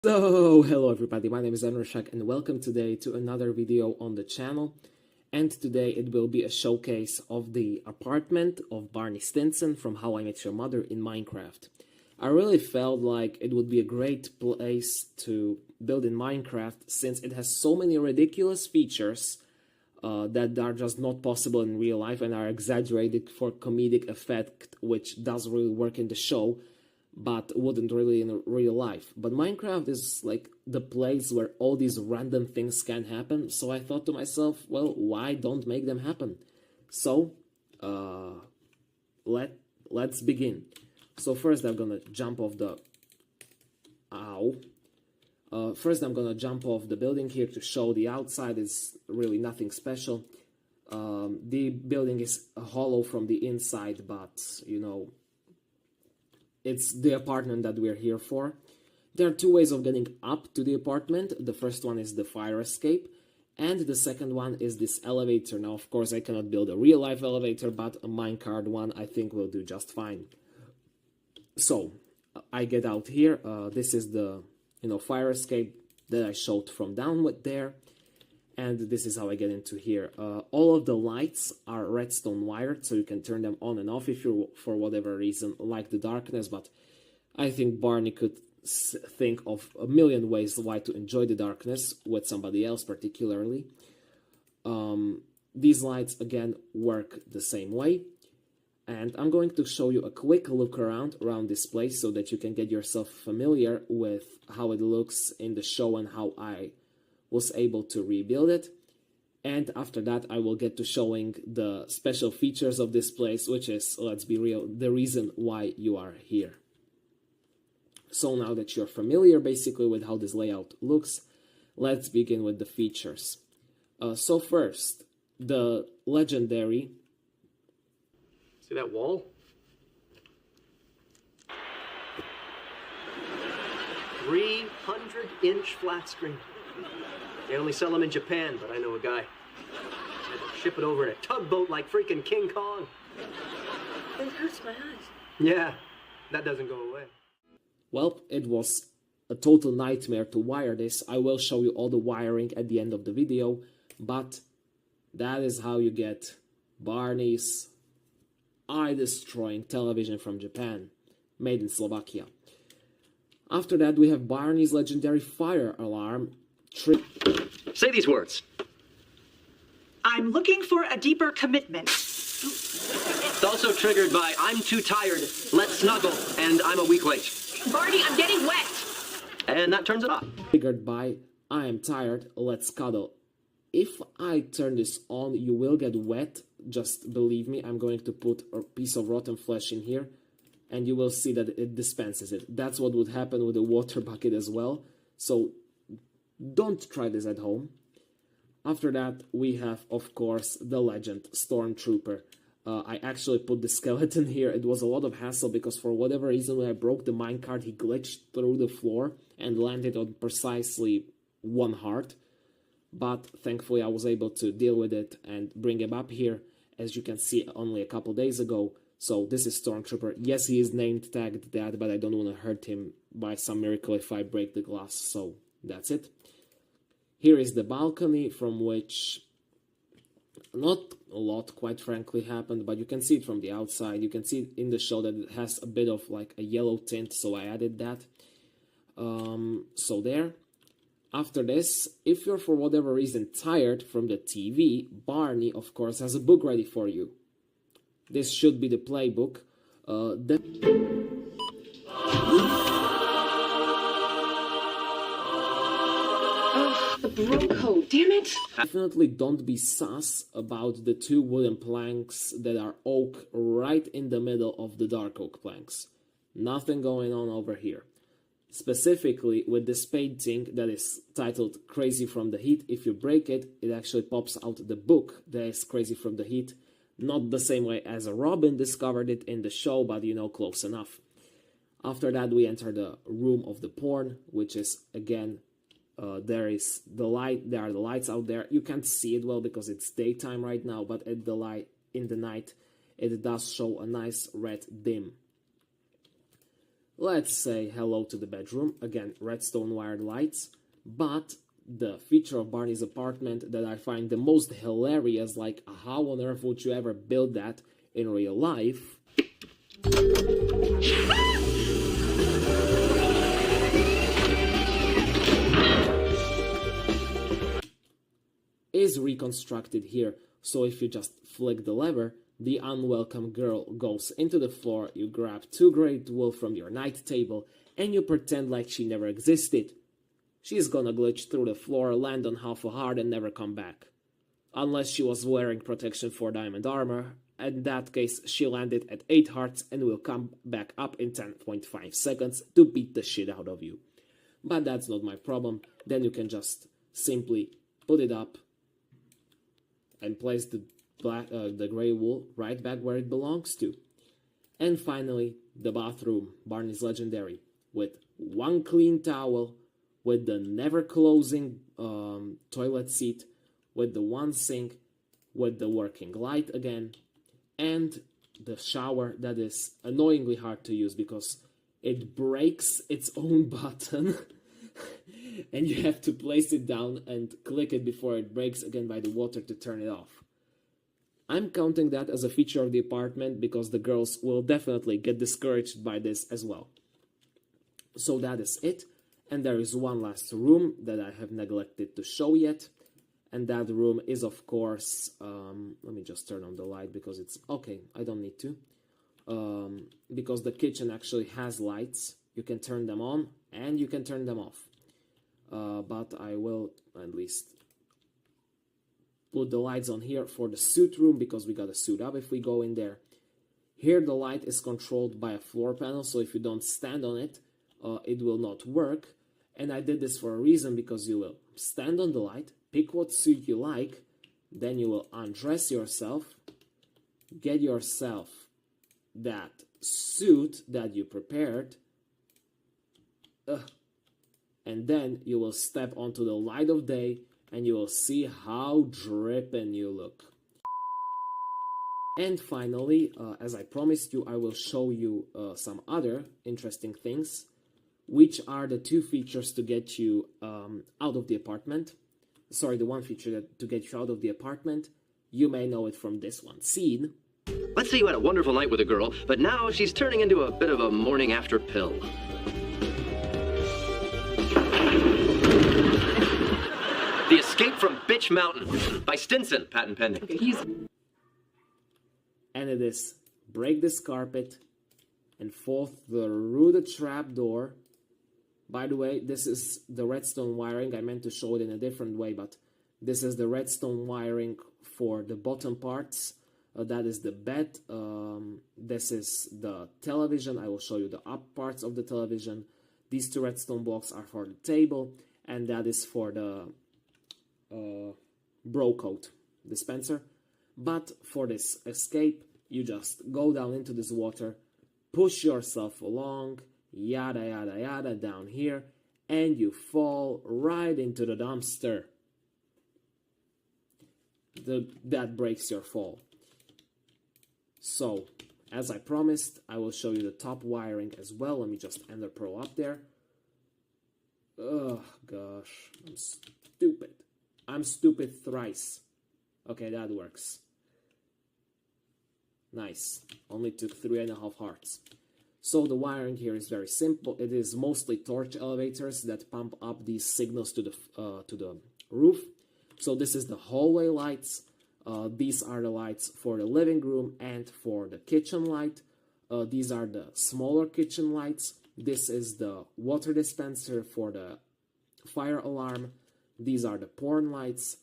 So, hello everybody, my name is Enrishak and welcome today to another video on the channel. And today it will be a showcase of the apartment of Barney Stinson from How I Met Your Mother in Minecraft. I really felt like it would be a great place to build in Minecraft since it has so many ridiculous features that are just not possible in real life and are exaggerated for comedic effect, which does really work in the show but wouldn't really in real life. But Minecraft is like the place where all these random things can happen, so I thought to myself, well, why don't make them happen? So, let's begin. So first I'm gonna jump off the... first I'm gonna jump off the building here to show the outside. Is really nothing special. The building is hollow from the inside, but, you know, it's the apartment that we're here for. There are two ways of getting up to the apartment. The first one is the fire escape, and the second one is this elevator. Now, of course, I cannot build a real-life elevator, but a minecart one I think will do just fine. So, I get out here. This is the, fire escape that I showed from down there. And this is how I get into here. All of the lights are redstone wired, so you can turn them on and off if you, for whatever reason, like the darkness. But I think Barney could think of a million ways why to enjoy the darkness with somebody else particularly. These lights, again, work the same way. And I'm going to show you a quick look around this place so that you can get yourself familiar with how it looks in the show and how I was able to rebuild it. And after that I will get to showing the special features of this place, which is, let's be real, the reason why you are here. So now that you're familiar basically with how this layout looks, let's begin with the features. So first, the legendary... See that wall? 300-inch flat screen. They only sell them in Japan, but I know a guy. Had to ship it over in a tugboat like freaking King Kong. It hurts my eyes. Yeah, that doesn't go away. Well, it was a total nightmare to wire this. I will show you all the wiring at the end of the video, but that is how you get Barney's eye-destroying television from Japan, made in Slovakia. After that, we have Barney's legendary fire alarm. Say these words. I'm looking for a deeper commitment. It's also triggered by I'm too tired, let's snuggle, and I'm a week late. Barney, I'm getting wet. And that turns it off. Triggered by I am tired, let's cuddle. If I turn this on, you will get wet. Just believe me, I'm going to put a piece of rotten flesh in here, and you will see that it dispenses it. That's what would happen with a water bucket as well. So don't try this at home. After that, we have, of course, the legend, Stormtrooper. I actually put the skeleton here. It was a lot of hassle because for whatever reason, when I broke the minecart, he glitched through the floor and landed on precisely one heart. But thankfully, I was able to deal with it and bring him up here, as you can see only a couple days ago. So this is Stormtrooper. Yes, he is named tagged that, but I don't want to hurt him by some miracle if I break the glass. So that's it. Here is the balcony from which not a lot, quite frankly, happened, but you can see it from the outside. You can see in the show that it has a bit of like a yellow tint, so I added that. So there. After this, if you're for whatever reason tired from the TV, Barney, of course, has a book ready for you. This should be the playbook. The Bronco, damn it! Definitely don't be sus about the two wooden planks that are oak right in the middle of the dark oak planks. Nothing going on over here. Specifically with this painting that is titled Crazy from the Heat. If you break it, it actually pops out the book that is Crazy from the Heat. Not the same way as Robin discovered it in the show, but you know, close enough. After that, we enter the room of the porn, which is, again, there is the light. There are the lights out there. You can't see it well because it's daytime right now, but at the light in the night, it does show a nice red dim. Let's say hello to the bedroom. Again, redstone wired lights. But the feature of Barney's apartment that I find the most hilarious, like how on earth would you ever build that in real life? Is reconstructed here. So if you just flick the lever, the unwelcome girl goes into the floor, you grab 2 great wool from your night table, and you pretend like she never existed. She's gonna glitch through the floor, land on half a heart, and never come back. Unless she was wearing protection for diamond armor. In that case, she landed at 8 hearts and will come back up in 10.5 seconds to beat the shit out of you. But that's not my problem. Then you can just simply put it up and place the gray wool right back where it belongs to. And finally, the bathroom, Barney's legendary, with 1 clean towel, with the never closing toilet seat, with the 1 sink, with the working light again, and the shower that is annoyingly hard to use because it breaks its own button and you have to place it down and click it before it breaks again by the water to turn it off. I'm counting that as a feature of the apartment because the girls will definitely get discouraged by this as well. So that is it. And there is one last room that I have neglected to show yet. And that room is, of course, let me just turn on the light because it's, okay, I don't need to. Because the kitchen actually has lights. You can turn them on and you can turn them off. But I will at least put the lights on here for the suit room because we gotta suit up if we go in there. Here the light is controlled by a floor panel, so if you don't stand on it, it will not work. And I did this for a reason because you will stand on the light, pick what suit you like, then you will undress yourself, get yourself that suit that you prepared, and then you will step onto the light of day and you will see how dripping you look. And finally, as I promised you, I will show you some other interesting things, which are the 2 features to get you out of the apartment. Sorry, the 1 feature to get you out of the apartment. You may know it from this one scene. Let's say you had a wonderful night with a girl, but now she's turning into a bit of a morning after pill. The Escape from Bitch Mountain by Stinson, patent pending. Okay, And it is break this carpet and fall through the trap door. By the way, this is the redstone wiring. I meant to show it in a different way, but this is the redstone wiring for the bottom parts. That is the bed. This is the television. I will show you the up parts of the television. These 2 redstone blocks are for the table, and that is for the bro coat dispenser. But for this escape, you just go down into this water, push yourself along, yada yada yada down here, and you fall right into the dumpster. That breaks your fall. So, as I promised, I will show you the top wiring as well. Let me just ender pearl up there. Oh gosh, I'm stupid. I'm stupid thrice. Okay, that works. Nice. Only took 3.5 hearts. So the wiring here is very simple. It is mostly torch elevators that pump up these signals to the roof. So this is the hallway lights. These are the lights for the living room and for the kitchen light. These are the smaller kitchen lights. This is the water dispenser for the fire alarm. These are the porn lights.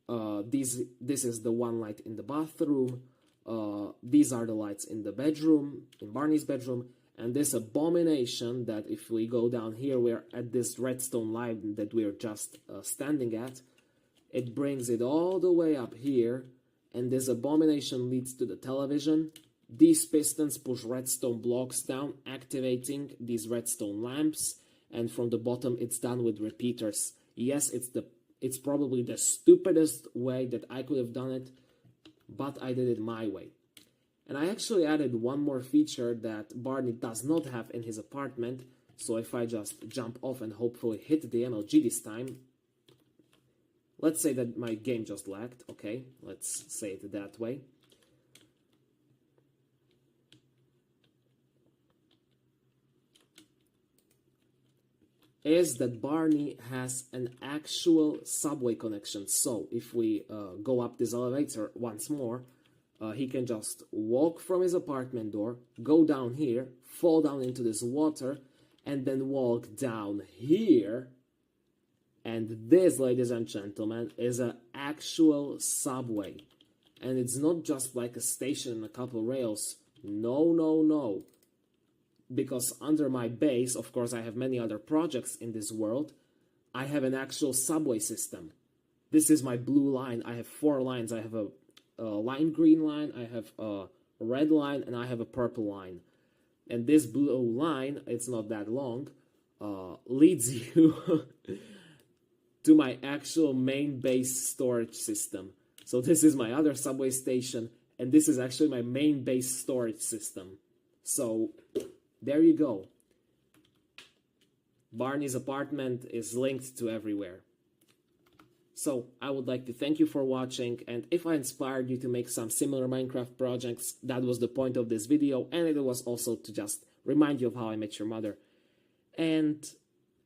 This is the 1 light in the bathroom. These are the lights in the bedroom, in Barney's bedroom. And this abomination that if we go down here, we're at this redstone light that we're just standing at. It brings it all the way up here. And this abomination leads to the television. These pistons push redstone blocks down, activating these redstone lamps. And from the bottom, it's done with repeaters. Yes, it's probably the stupidest way that I could have done it, but I did it my way. And I actually added one more feature that Barney does not have in his apartment. So if I just jump off and hopefully hit the MLG this time, let's say that my game just lagged, okay, let's say it that way. Is that Barney has an actual subway connection. So if we go up this elevator once more, he can just walk from his apartment door, go down here, fall down into this water, and then walk down here. And this, ladies and gentlemen, is an actual subway. And it's not just like a station and a couple rails. No, no, no. Because under my base, of course, I have many other projects in this world, I have an actual subway system. This is my blue line. I have 4 lines. I have a lime green line, I have a red line, and I have a purple line. And this blue line, it's not that long, leads you to my actual main base storage system. So this is my other subway station, and this is actually my main base storage system. So there you go. Barney's apartment is linked to everywhere. So I would like to thank you for watching, and if I inspired you to make some similar Minecraft projects, that was the point of this video, and it was also to just remind you of How I Met Your Mother. And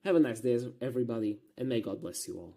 have a nice day, everybody, and may God bless you all.